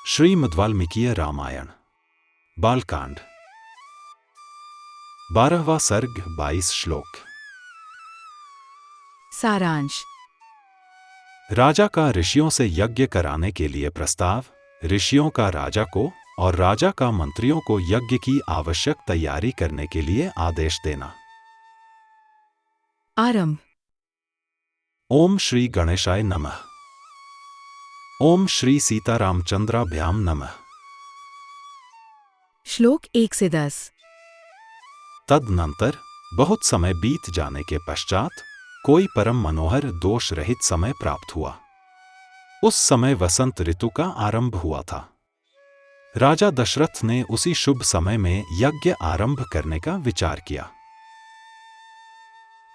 श्रीमद्वाल्मीकीय रामायण बालकांड 12वां सर्ग 22 श्लोक। सारांश। राजा का ऋषियों से यज्ञ कराने के लिए प्रस्ताव। ऋषियों का राजा को और राजा का मंत्रियों को यज्ञ की आवश्यक तैयारी करने के लिए आदेश देना। आरंभ। ओम श्री गणेशाय नमः। ओम श्री सीतारामचंद्राभ्याम नमः। श्लोक 1 से 10। तदनंतर बहुत समय बीत जाने के पश्चात कोई परम मनोहर दोष रहित समय प्राप्त हुआ। उस समय वसंत ऋतु का आरंभ हुआ था। राजा दशरथ ने उसी शुभ समय में यज्ञ आरंभ करने का विचार किया।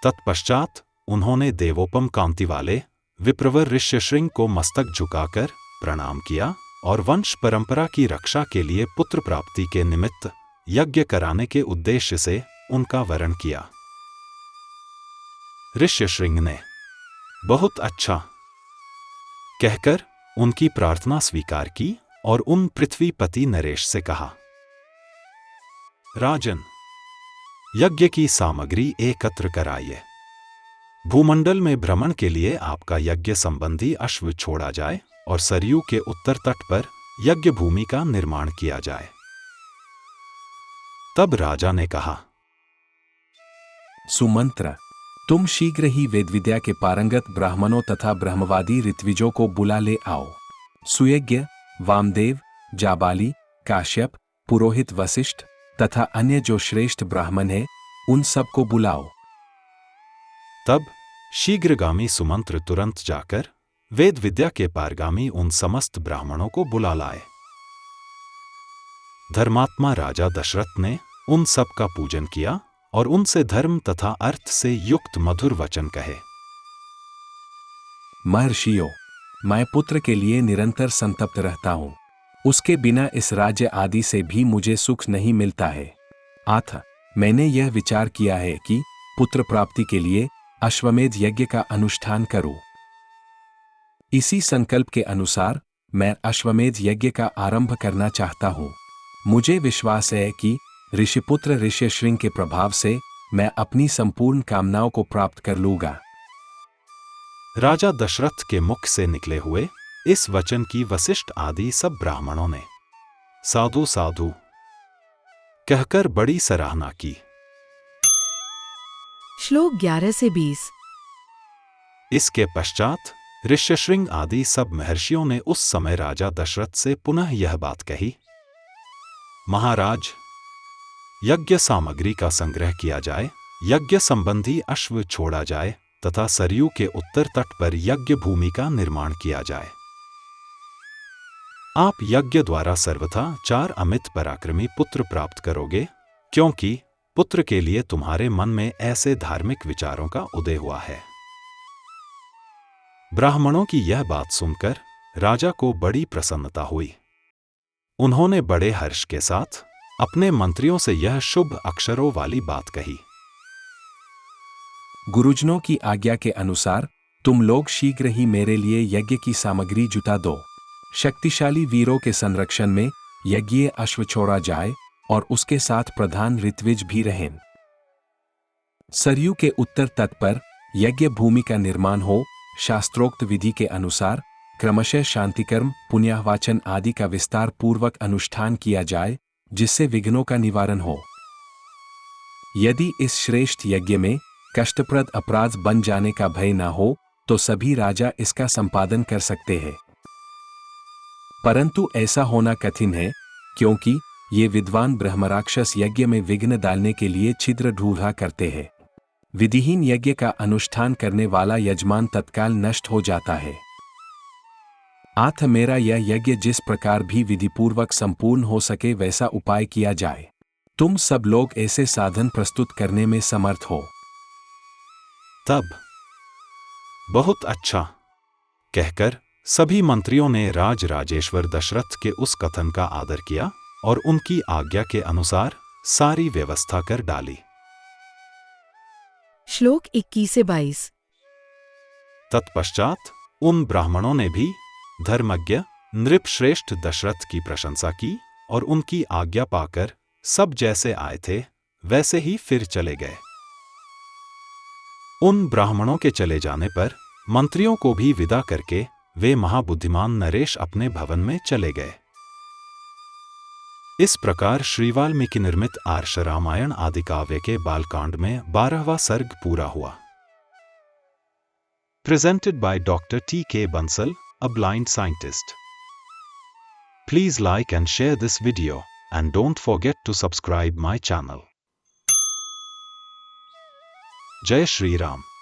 तत्पश्चात उन्होंने देवोपम कांति वाले विप्रवर ऋष्यशृंग को मस्तक झुकाकर प्रणाम किया और वंश परंपरा की रक्षा के लिए पुत्र प्राप्ति के निमित्त यज्ञ कराने के उद्देश्य से उनका वरण किया। ऋष्यशृंग ने बहुत अच्छा कहकर उनकी प्रार्थना स्वीकार की और उन पृथ्वीपति नरेश से कहा, राजन, यज्ञ की सामग्री एकत्र कराइए। भूमंडल में भ्रमण के लिए आपका यज्ञ संबंधी अश्व छोड़ा जाए और सरयू के उत्तर तट पर यज्ञ भूमि का निर्माण किया जाए। तब राजा ने कहा, सुमंत्र, तुम शीघ्र ही वेदविद्या के पारंगत ब्राह्मणों तथा ब्रह्मवादी ऋत्विजों को बुला ले आओ। सुयज्ञ, वामदेव, जाबाली, काश्यप, पुरोहित वशिष्ठ तथा अन्य जो श्रेष्ठ ब्राह्मण हैं, उन सबको बुलाओ। तब शीघ्रगामी सुमंत्र तुरंत जाकर वेद विद्या के पारगामी उन समस्त ब्राह्मणों को बुला लाए। धर्मात्मा राजा दशरथ ने उन सब का पूजन किया और उनसे धर्म तथा अर्थ से युक्त मधुर वचन कहे। महर्षियों, मैं पुत्र के लिए निरंतर संतप्त रहता हूं। उसके बिना इस राज्य आदि से भी मुझे सुख नहीं मिलता है। अतः मैंने यह विचार किया है कि पुत्र प्राप्ति के लिए अश्वमेध यज्ञ का अनुष्ठान करूं। इसी संकल्प के अनुसार मैं अश्वमेध यज्ञ का आरंभ करना चाहता हूं। मुझे विश्वास है कि ऋषिपुत्र ऋष्यशृंग के प्रभाव से मैं अपनी संपूर्ण कामनाओं को प्राप्त कर लूंगा। राजा दशरथ के मुख से निकले हुए इस वचन की वशिष्ठ आदि सब ब्राह्मणों ने साधु साधु कहकर बड़ी सराहना की। श्लोक 11 से 20। इसके पश्चात ऋष्यशृंग आदि सब महर्षियों ने उस समय राजा दशरथ से पुनः यह बात कही, महाराज, यज्ञ सामग्री का संग्रह किया जाए, यज्ञ संबंधी अश्व छोड़ा जाए तथा सरयू के उत्तर तट पर यज्ञ भूमि का निर्माण किया जाए। आप यज्ञ द्वारा सर्वथा 4 अमित पराक्रमी पुत्र प्राप्त करोगे, क्योंकि पुत्र के लिए तुम्हारे मन में ऐसे धार्मिक विचारों का उदय हुआ है। ब्राह्मणों की यह बात सुनकर राजा को बड़ी प्रसन्नता हुई। उन्होंने बड़े हर्ष के साथ अपने मंत्रियों से यह शुभ अक्षरों वाली बात कही, गुरुजनों की आज्ञा के अनुसार तुम लोग शीघ्र ही मेरे लिए यज्ञ की सामग्री जुटा दो। शक्तिशाली वीरों के संरक्षण में यज्ञीय अश्व छोड़ा जाए और उसके साथ प्रधान ऋत्विज भी रहें। सरयू के उत्तर तट पर यज्ञ भूमि का निर्माण हो। शास्त्रोक्त विधि के अनुसार क्रमशः शांतिकर्म, पुण्याहवाचन आदि का विस्तार पूर्वक अनुष्ठान किया जाए, जिससे विघ्नों का निवारण हो। यदि इस श्रेष्ठ यज्ञ में कष्टप्रद अपराध बन जाने का भय न हो तो सभी राजा इसका संपादन कर सकते हैं। परंतु ऐसा होना कठिन है, क्योंकि ये विद्वान ब्रह्मराक्षस यज्ञ में विघ्न डालने के लिए छिद्र ढूंढा करते हैं। विधिहीन यज्ञ का अनुष्ठान करने वाला यजमान तत्काल नष्ट हो जाता है। अतः मेरा यह यज्ञ जिस प्रकार भी विधिपूर्वक संपूर्ण हो सके वैसा उपाय किया जाए। तुम सब लोग ऐसे साधन प्रस्तुत करने में समर्थ हो। तब बहुत अच्छा कहकर सभी मंत्रियों ने राजेश्वर दशरथ के उस कथन का आदर किया और उनकी आज्ञा के अनुसार सारी व्यवस्था कर डाली। श्लोक 21 से 22। तत्पश्चात उन ब्राह्मणों ने भी धर्मज्ञ, नृपश्रेष्ठ दशरथ की प्रशंसा की और उनकी आज्ञा पाकर सब जैसे आए थे वैसे ही फिर चले गए। उन ब्राह्मणों के चले जाने पर मंत्रियों को भी विदा करके वे महाबुद्धिमान नरेश अपने भवन में चले गए। इस प्रकार श्री वाल्मीकि निर्मित आर्ष रामायण आदि काव्य के बालकांड में 12वां सर्ग पूरा हुआ। Presented by Dr. T.K. Bansal, a blind scientist. Please like and share this video, and don't forget to subscribe my channel. Jai Shri Ram.